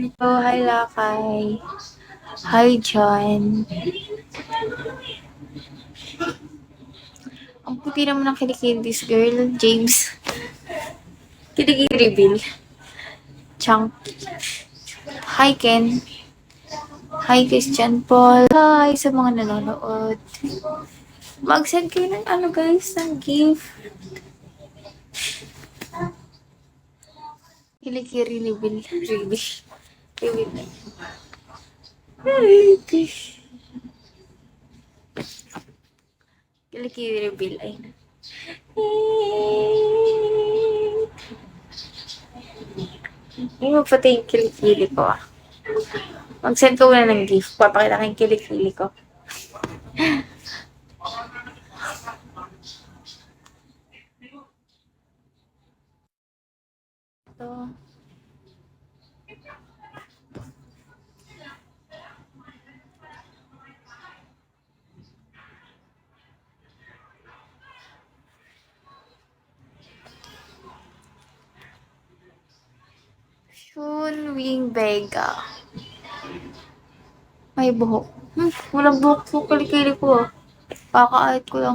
Oh, hi Lakay. Hi John. Ang puti naman ng kilikindis girl, James. Kilikili reveal. Chunk. Hi Ken. Hi Christian Paul. Hi sa mga nanonood. Mag-send kayo ng ano guys, ng gift. Kilikili reveal. Reveal. Reveal. Ay, gosh. Kilikili reveal. Ay. Hindi mo pati yung kilikili ko ah. Mag-send ko na ng gift. Papakita ko yung kilikili ko. Ito. Shun Wing Vega. May buhok. Walang buhok sa kilikili ko ah. Kakaahit ko lang.